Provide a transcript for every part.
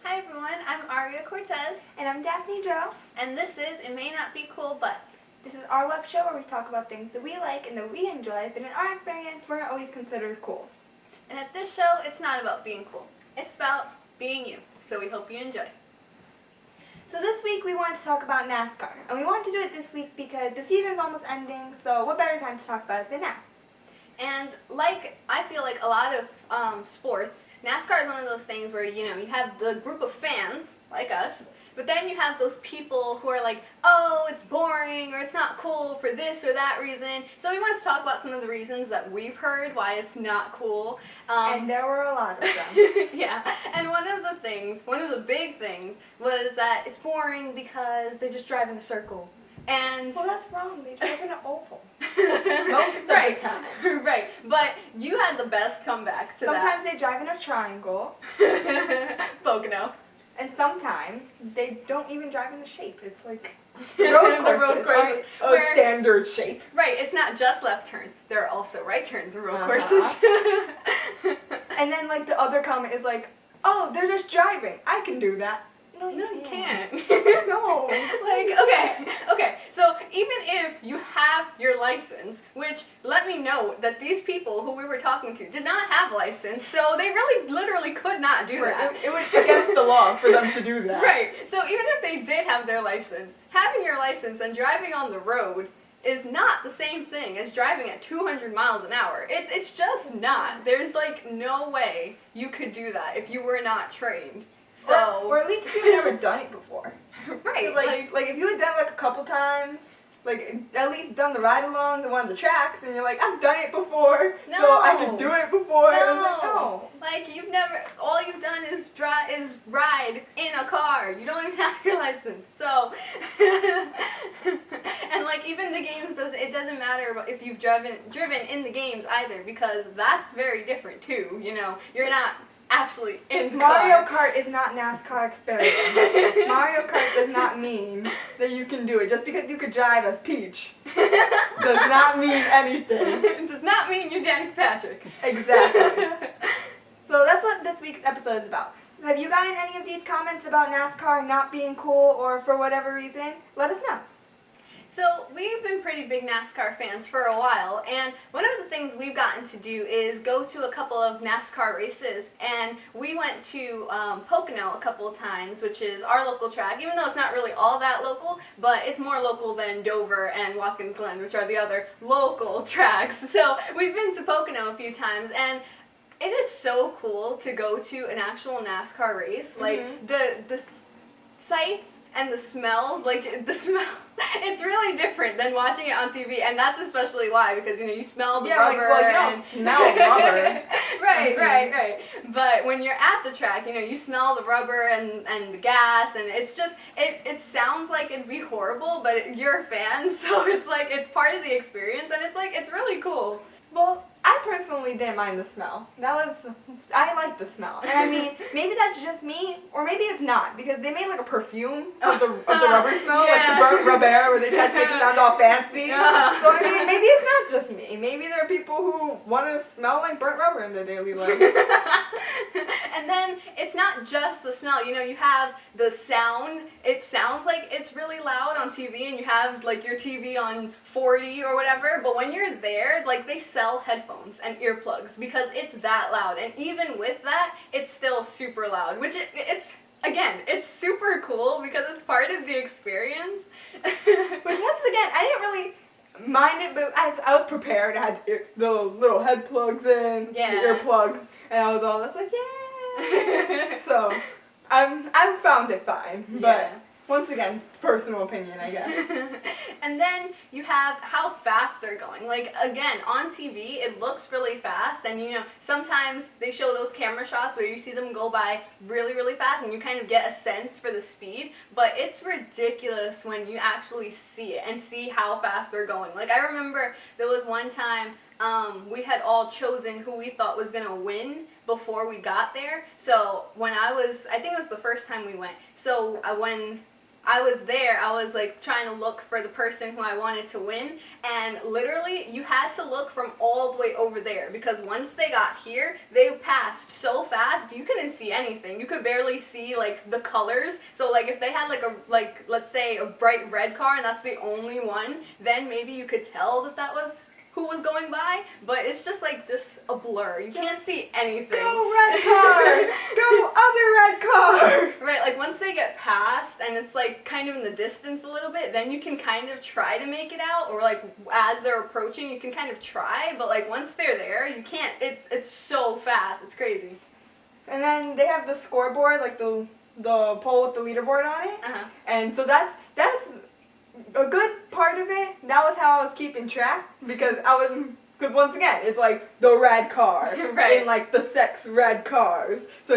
Hi everyone, I'm Aria Cortez. And I'm Daphne Joe. And this is It May Not Be Cool, But. This is our web show where we talk about things that we like and that we enjoy, but in our experience, weren't always considered cool. And at this show, it's not about being cool. It's about being you. So we hope you enjoy. So this week we wanted to talk about NASCAR. And we wanted to do it this week because the season's almost ending, so what better time to talk about it than now? And I feel like a lot of sports, NASCAR is one of those things where, you have the group of fans, like us, but then you have those people who are like, oh, it's boring, or it's not cool for this or that reason. So we wanted to talk about some of the reasons that we've heard why it's not cool. And there were a lot of them. Yeah, and one of the big things was that it's boring because they just drive in a circle. And well, that's wrong. They drive in an oval. Most of the time. Right, but you had the best comeback to Sometimes they drive in a triangle. Pocono. And sometimes they don't even drive in a shape. It's like road courses. A standard shape. Right, it's not just left turns. There are also right turns in road courses. And then like the other comment is like, oh, they're just driving. I can do that. No, you can't. No. Okay, so even if you have your license, which let me know that these people who we were talking to did not have a license, so they really literally could not do that. It was against the law for them to do that. Right, so even if they did have their license, having your license and driving on the road is not the same thing as driving at 200 miles an hour. It's just not. There's like no way you could do that if you were not trained. So, or at least if you've never done it before. Right. Like if you had done it like a couple times, like at least done the ride along to one of the tracks, and you're like, I've done it before, no. so I could do it before. No. And like, no. Like you've never, all you've done is ride in a car. You don't even have your license. So, and like even the games, it doesn't matter if you've driven in the games either, because that's very different too. You're not actually in the Mario car. Kart is not NASCAR experience. Mario Kart does not mean that you can do it. Just because you could drive as Peach does not mean anything. It does not mean you're Danica Patrick. Exactly. So that's what this week's episode is about. Have you gotten any of these comments about NASCAR not being cool or for whatever reason? Let us know. So we've been pretty big NASCAR fans for a while, and one of the things we've gotten to do is go to a couple of NASCAR races, and we went to Pocono a couple of times, which is our local track, even though it's not really all that local, but it's more local than Dover and Watkins Glen, which are the other local tracks. So we've been to Pocono a few times, and it is so cool to go to an actual NASCAR race. Like the sights and the smells, it's really different than watching it on TV, and that's especially why, because you smell the rubber. You don't smell rubber. Right. But when you're at the track, you smell the rubber and the gas, and it's just it sounds like it'd be horrible, but you're a fan, so it's part of the experience, and it's really cool. Well, I personally didn't mind the smell. I like the smell. And I mean, maybe that's just me, or maybe it's not, because they made like a perfume of the rubber smell, like the burnt rubber, where they tried to make it sound all fancy. So I mean, maybe it's not just me. Maybe there are people who want to smell like burnt rubber in their daily life. And then it's not just the smell. You have the sound. It sounds like it's really loud on TV, and you have like your TV on 40 or whatever. But when you're there, like they sell headphones and earplugs because it's that loud. And even with that, it's still super loud, which it's super cool because it's part of the experience. Which once again, I didn't really mind it, but I was prepared. I had the little head plugs in, the earplugs, and I was all just like, yay! So, I found it fine, but once again, personal opinion, I guess. And then you have how fast they're going. Like, again, on TV, it looks really fast, and sometimes they show those camera shots where you see them go by really, really fast, and you kind of get a sense for the speed, but it's ridiculous when you actually see it and see how fast they're going. Like, I remember there was one time we had all chosen who we thought was going to win before we got there. So when I think it was the first time we went. So when I was there, I was like trying to look for the person who I wanted to win, and literally you had to look from all the way over there, because once they got here, they passed so fast you couldn't see anything. You could barely see like the colors. So like if they had like let's say a bright red car and that's the only one, then maybe you could tell that was who was going by, but it's just a blur. You can't see anything. Go red car! Go other red car! Right, like once they get past and it's like kind of in the distance a little bit, then you can kind of try to make it out, or like as they're approaching you can kind of try, but like once they're there, you can't. It's so fast. It's crazy. And then they have the scoreboard, like the pole with the leaderboard on it. Uh-huh. And so that's a good part of it. That was how I was keeping track, because once again, it's like the red car Right. in like the sex red cars. So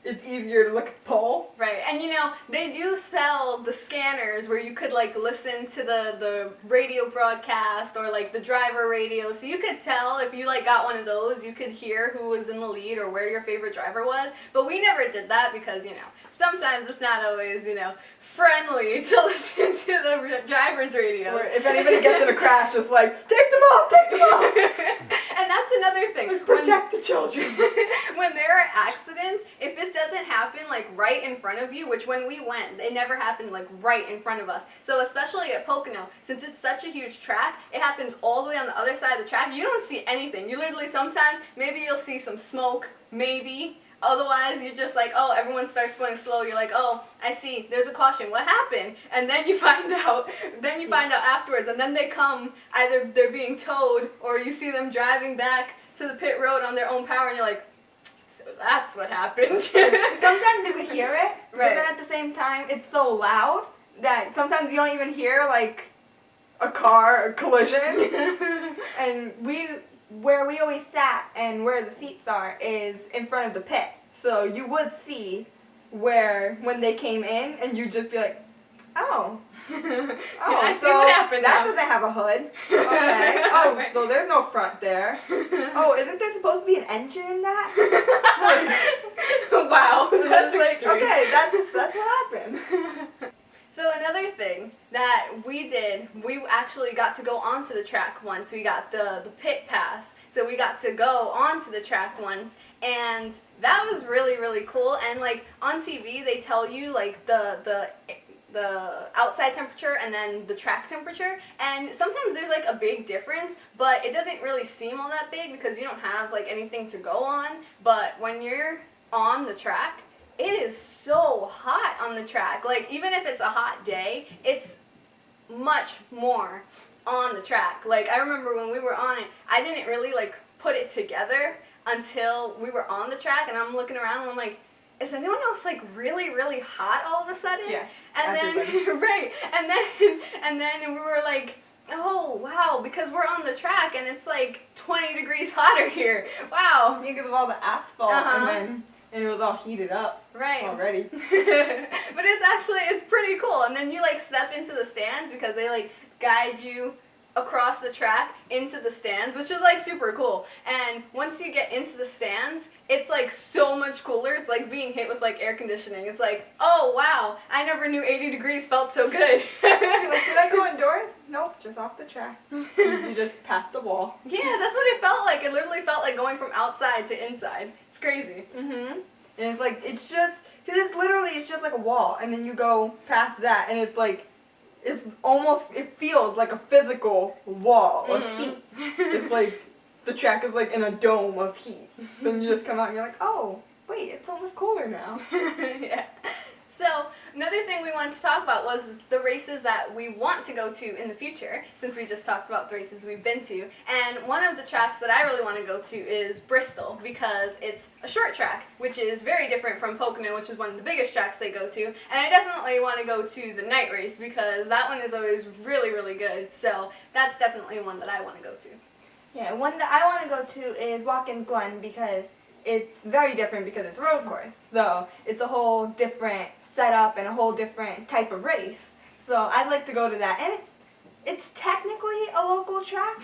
it's easier to look at the pole. Right, and you know, they do sell the scanners where you could like listen to the radio broadcast or like the driver radio, so you could tell if you like got one of those, you could hear who was in the lead or where your favorite driver was, but we never did that because, you know, sometimes it's not always, you know, friendly to listen to the driver's radio. Or if anybody gets in a crash, it's like, take them off! And that's another thing. Protect the children. When there are accidents, if it doesn't happen like right in front of you, which when we went, it never happened like right in front of us. So especially at Pocono, since it's such a huge track, it happens all the way on the other side of the track. You don't see anything. You literally sometimes, maybe you'll see some smoke, maybe. Otherwise, you're just like, oh, everyone starts going slow. You're like, oh, I see, there's a caution. What happened? And then you find out. Afterwards, and then they come. Either they're being towed, or you see them driving back to the pit road on their own power, and you're like, so that's what happened. Sometimes you could hear it, Right. but then at the same time, it's so loud that sometimes you don't even hear like a car, a collision. And where we always sat and where the seats are is in front of the pit. So you would see when they came in, and you'd just be like, oh. I see so what happened that now. doesn't have a hood. Okay. Oh, Right. so there's no front there. Oh, isn't there supposed to be an engine in that? Wow, that's like, extreme. okay, that's what happened. So another thing that we did, we actually got to go onto the track once. We got the pit pass, so we got to go onto the track once, and that was really, really cool. And like on TV, they tell you like the outside temperature and then the track temperature, and sometimes there's like a big difference, but it doesn't really seem all that big because you don't have like anything to go on. But when you're on the track, it is so hot on the track. Like even if it's a hot day, it's much more on the track. Like I remember when we were on it, I didn't really like put it together until we were on the track, and I'm looking around and I'm like, is anyone else like really, really hot all of a sudden? Yes, And everybody. then right, and then we were like, oh wow, because we're on the track and it's like 20 degrees hotter here. Wow. Because of all the asphalt, Uh-huh. and it was all heated up Right. already. But it's pretty cool. And then you like step into the stands because they like guide you across the track into the stands, which is like super cool. And once you get into the stands, it's like so much cooler. It's like being hit with like air conditioning. It's like, oh wow, I never knew 80 degrees felt so good. Like, did I go indoors? Nope, just off the track. You just passed the wall. Yeah, that's what it felt like. It literally felt like going from outside to inside. It's crazy. Mhm. And it's like it's just like a wall, and then you go past that, and it's like it feels like a physical wall of heat. It's like the track is like in a dome of heat. Then you just come out and you're like, oh, wait, it's so much cooler now. Yeah. So another thing we wanted to talk about was the races that we want to go to in the future, since we just talked about the races we've been to. And one of the tracks that I really want to go to is Bristol, because it's a short track, which is very different from Pocono, which is one of the biggest tracks they go to. And I definitely want to go to the night race, because that one is always really, really good. So that's definitely one that I want to go to. Yeah, one that I want to go to is Watkins Glen, because it's very different because it's a road course. So it's a whole different setup and a whole different type of race. So I'd like to go to that. And it's technically a local track.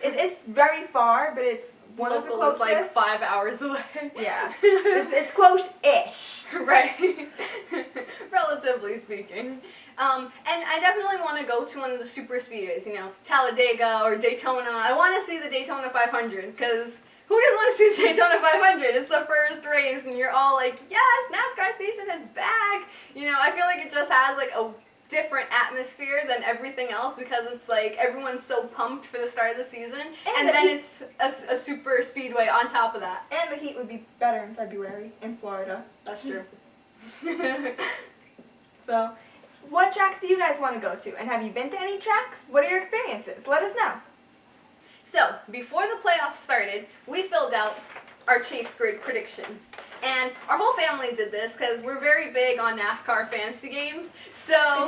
It's very far, but it's one of the Local is closest. like 5 hours away. Yeah, it's close-ish. Right. relatively speaking. And I definitely want to go to one of the super speedways, Talladega or Daytona. I want to see the Daytona 500 because who doesn't want to see the Daytona 500? It's the first race and you're all like, yes, NASCAR season is back. I feel like it just has like a different atmosphere than everything else because it's like everyone's so pumped for the start of the season and then it's a super speedway on top of that. And the heat would be better in February in Florida. That's true. So, what tracks do you guys want to go to? And have you been to any tracks? What are your experiences? Let us know. So, before the playoffs started, we filled out our Chase Grid predictions. And our whole family did this because we're very big on NASCAR fantasy games. So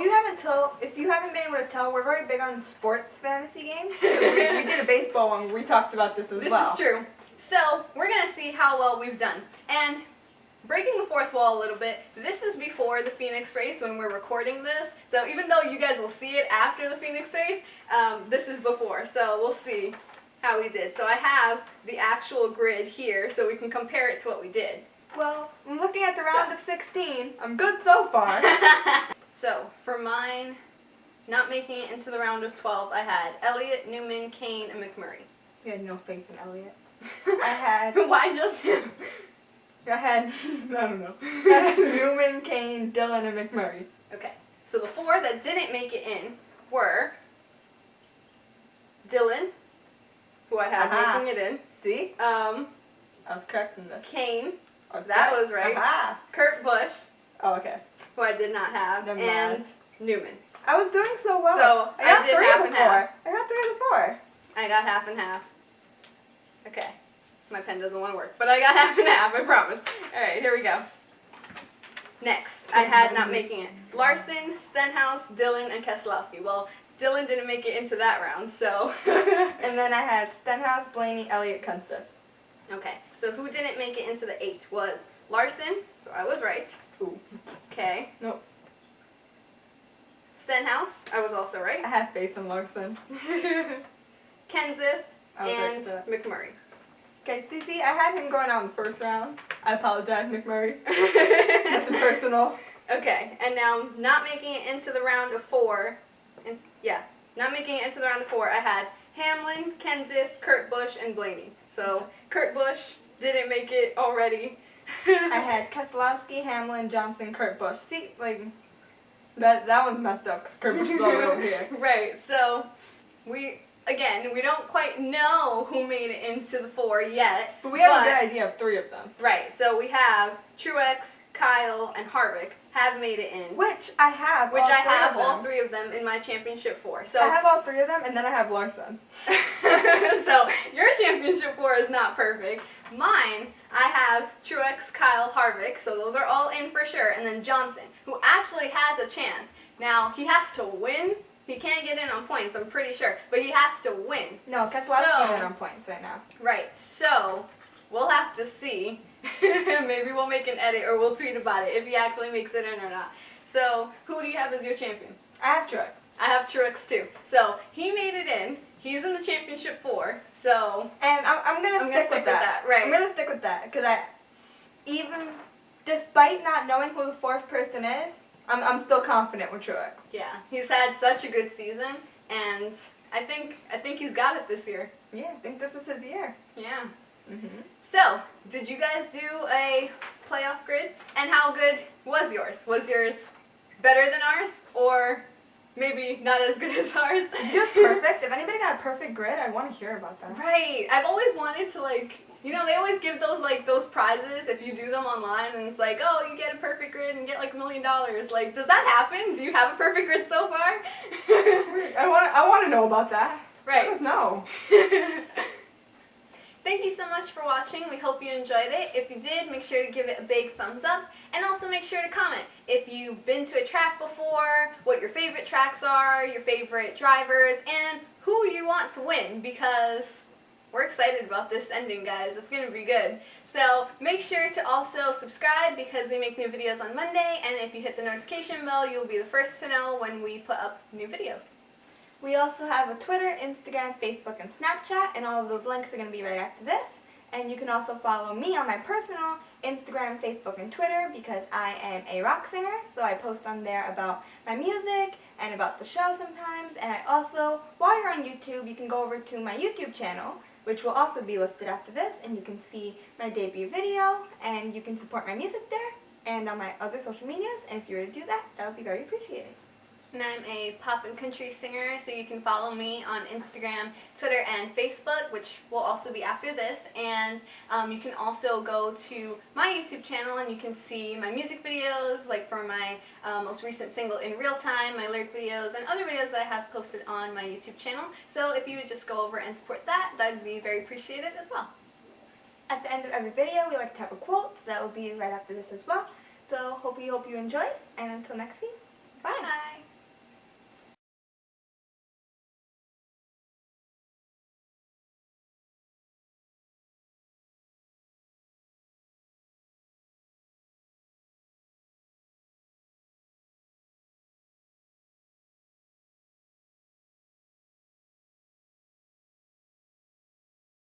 if you haven't been able to tell, we're very big on sports fantasy games. We did a baseball one where we talked about this as well. This is true. So we're gonna see how well we've done. And breaking the fourth wall a little bit, this is before the Phoenix race when we're recording this. So even though you guys will see it after the Phoenix race, this is before. So we'll see how we did. So I have the actual grid here so we can compare it to what we did. Well, I'm looking at the round of 16. I'm good so far. So, for mine, not making it into the round of 12, I had Elliott, Newman, Kane, and McMurray. You had no faith in Elliott. I had... Why just him? I don't know. I had Newman, Kane, Dillon, and McMurray. Okay, so the four that didn't make it in were Dillon, who I had making it in. See? I was correct in this. Kane. Okay. That was right. Kurt Busch. Oh, okay. Who I did not have. Never and mind. Newman. I was doing so well. So I got did 3 half of and the 4. half. I got 3 of the 4. I got half and half. Okay. My pen doesn't want to work, but I got half and half, I promise. Alright, here we go. Next, I had not making it. Larson, Stenhouse, Dillon, and Keselowski. Well, Dillon didn't make it into that round, so. And then I had Stenhouse, Blaney, Elliott, Kenseth. Okay, so who didn't make it into the 8 was Larson, so I was right. Ooh. Okay. Nope. Stenhouse, I was also right. I had faith in Larson. Kenseth and right McMurray. Okay, see, I had him going out in the first round. I apologize, McMurray. That's personal. Okay, and now not making it into the round of 4. Not making it into the round of 4, I had Hamlin, Kenseth, Kurt Busch, and Blaney. So Kurt Busch didn't make it already. I had Keselowski, Hamlin, Johnson, Kurt Busch. See, like, that one's messed up because Kurt Busch is all the way over here. Right, so we don't quite know who made it into the 4 yet. But we have a good idea of 3 of them. Right, so we have Truex, Kyle, and Harvick have made it in. Which I have all 3 of them in my championship 4. So I have all 3 of them, and then I have Larson. So your championship 4 is not perfect. Mine, I have Truex, Kyle, Harvick, so those are all in for sure. And then Johnson, who actually has a chance. Now, he has to win. He can't get in on points, I'm pretty sure. But he has to win. No, Keselowski's in on points right now. Right, so we'll have to see. Maybe we'll make an edit or we'll tweet about it if he actually makes it in or not. So, who do you have as your champion? I have Truex. I have Truex too. So, he made it in. He's in the championship 4. So, and I'm gonna stick with that. Right. I'm gonna stick with that because even despite not knowing who the 4th person is, I'm still confident with Truex. Yeah, he's had such a good season, and I think he's got it this year. Yeah, I think this is his year. Yeah. Mhm. So, did you guys do a playoff grid? And how good was yours? Was yours better than ours, or maybe not as good as ours? You're perfect. If anybody got a perfect grid, I want to hear about that. Right. I've always wanted to they always give those prizes if you do them online, and it's like, oh, you get a perfect grid and get like $1 million. Like, does that happen? Do you have a perfect grid so far? I want to know about that. Right. No. Thank you so much for watching. We hope you enjoyed it. If you did, make sure to give it a big thumbs up. And also make sure to comment if you've been to a track before, what your favorite tracks are, your favorite drivers, and who you want to win, because we're excited about this ending, guys. It's going to be good. So make sure to also subscribe because we make new videos on Monday. And if you hit the notification bell, you'll be the first to know when we put up new videos. We also have a Twitter, Instagram, Facebook, and Snapchat, and all of those links are going to be right after this. And you can also follow me on my personal Instagram, Facebook, and Twitter because I am a rock singer, so I post on there about my music and about the show sometimes. And I also, while you're on YouTube, you can go over to my YouTube channel, which will also be listed after this, and you can see my debut video, and you can support my music there and on my other social medias. And if you were to do that, that would be very appreciated. And I'm a pop and country singer, so you can follow me on Instagram, Twitter, and Facebook, which will also be after this. And you can also go to my YouTube channel and you can see my music videos, like for my most recent single, In Real Time, my lyric videos, and other videos that I have posted on my YouTube channel. So if you would just go over and support that, that would be very appreciated as well. At the end of every video, we like to have a quote. So that will be right after this as well. So hope you enjoyed, and until next week, bye. Bye.